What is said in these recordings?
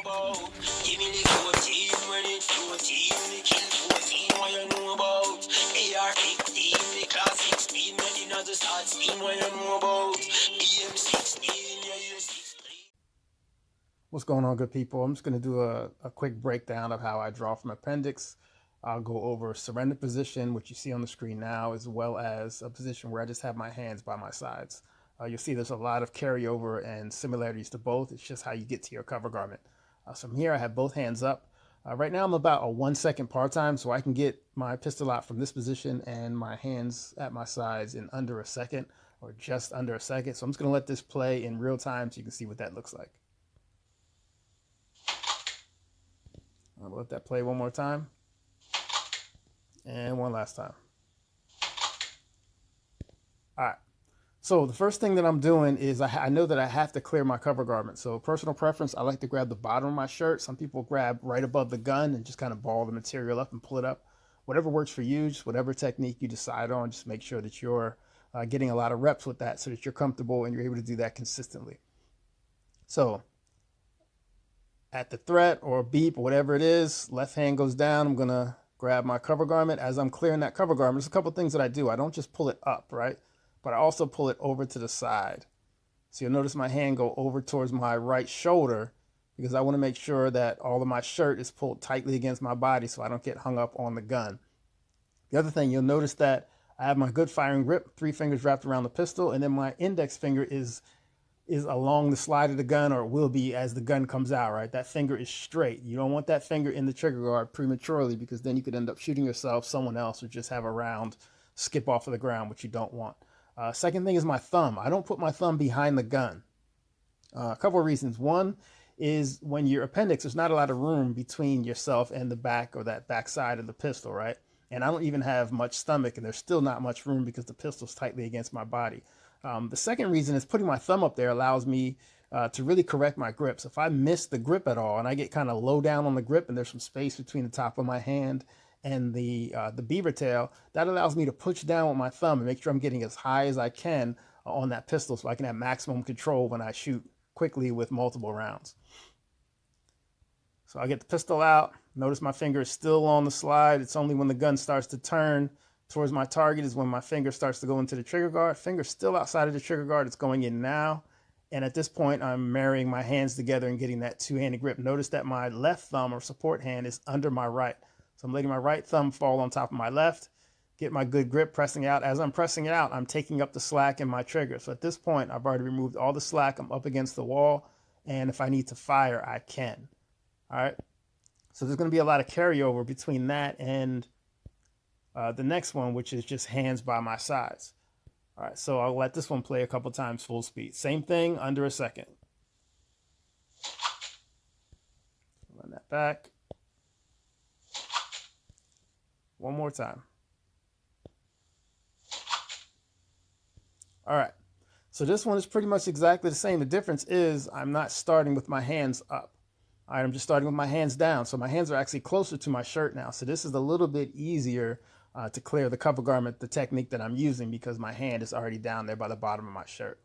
about? Give me the 14 when it's 14. The kill 14, what you know about? AR-15, the class 16, when you know the start steam, what you know about? BM-16, yeah, you're 16. What's going on, good people? I'm just going to do a quick breakdown of how I draw from Appendix. I'll go over surrender position, which you see on the screen now, as well as a position where I just have my hands by my sides. You'll see there's a lot of carryover and similarities to both. It's just how you get to your cover garment. So from here, I have both hands up. Right now, I'm about a 1 second par time, so I can get my pistol out from this position and my hands at my sides in under a second, or just under a second. So I'm just going to let this play in real time so you can see what that looks like. I'll let that play one more time. And one last time. All right. So the first thing that I'm doing is I know that I have to clear my cover garment. So personal preference, I like to grab the bottom of my shirt. Some people grab right above the gun and just kind of ball the material up and pull it up. Whatever works for you, just whatever technique you decide on, just make sure that you're getting a lot of reps with that so that you're comfortable and you're able to do that consistently. So at the threat or beep or whatever it is, left hand goes down. I'm going to grab my cover garment. As I'm clearing that cover garment, there's a couple things that I do. I don't just pull it up, right? But I also pull it over to the side. So you'll notice my hand go over towards my right shoulder because I want to make sure that all of my shirt is pulled tightly against my body so I don't get hung up on the gun. The other thing, you'll notice that I have my good firing grip, 3 fingers wrapped around the pistol, and then my index finger is along the slide of the gun, or it will be as the gun comes out, right? That finger is straight. You don't want that finger in the trigger guard prematurely because then you could end up shooting yourself, someone else, or just have a round skip off of the ground, which you don't want. Second thing is my thumb. I don't put my thumb behind the gun. A couple of reasons. One is when your appendix, there's not a lot of room between yourself and the back or that back side of the pistol, right? And I don't even have much stomach, and there's still not much room because the pistol's tightly against my body. The second reason is putting my thumb up there allows me to really correct my grip. So if I miss the grip at all and I get kind of low down on the grip and there's some space between the top of my hand and the beaver tail, that allows me to push down with my thumb and make sure I'm getting as high as I can on that pistol so I can have maximum control when I shoot quickly with multiple rounds. So I get the pistol out. Notice my finger is still on the slide. It's only when the gun starts to turn towards my target is when my finger starts to go into the trigger guard. Finger's still outside of the trigger guard. It's going in now. And at this point, I'm marrying my hands together and getting that two-handed grip. Notice that my left thumb or support hand is under my right. So I'm letting my right thumb fall on top of my left, get my good grip, pressing out. As I'm pressing it out, I'm taking up the slack in my trigger. So at this point, I've already removed all the slack. I'm up against the wall. And if I need to fire, I can. All right. So there's going to be a lot of carryover between that and the next one, which is just hands by my sides. All right. So I'll let this one play a couple times full speed. Same thing, under a second. Run that back. One more time. All right. So this one is pretty much exactly the same. The difference is I'm not starting with my hands up. All right, I'm just starting with my hands down. So my hands are actually closer to my shirt now. So this is a little bit easier to clear the cover garment, the technique that I'm using, because my hand is already down there by the bottom of my shirt.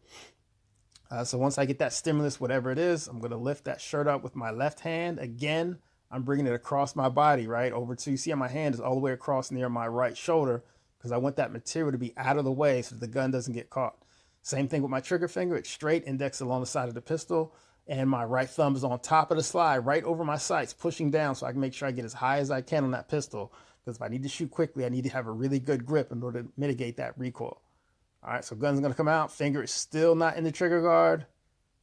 So once I get that stimulus, whatever it is, I'm going to lift that shirt up with my left hand. Again, I'm bringing it across my body, right over to, you see how my hand is all the way across near my right shoulder because I want that material to be out of the way so that the gun doesn't get caught. Same thing with my trigger finger. It's straight, index along the side of the pistol, and my right thumb is on top of the slide, right over my sights, pushing down so I can make sure I get as high as I can on that pistol, because if I need to shoot quickly, I need to have a really good grip in order to mitigate that recoil. All right, so gun's going to come out. Finger is still not in the trigger guard.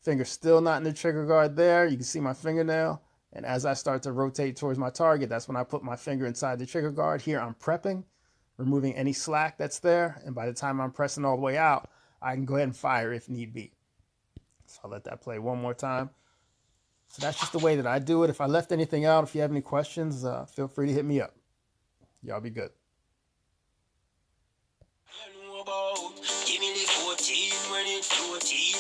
Finger still not in the trigger guard there. You can see my fingernail. And as I start to rotate towards my target, that's when I put my finger inside the trigger guard. Here I'm prepping, removing any slack that's there. And by the time I'm pressing all the way out, I can go ahead and fire if need be. So I'll let that play one more time. So that's just the way that I do it. If I left anything out, if you have any questions, feel free to hit me up. Y'all be good. Give me the 14 when it's 14,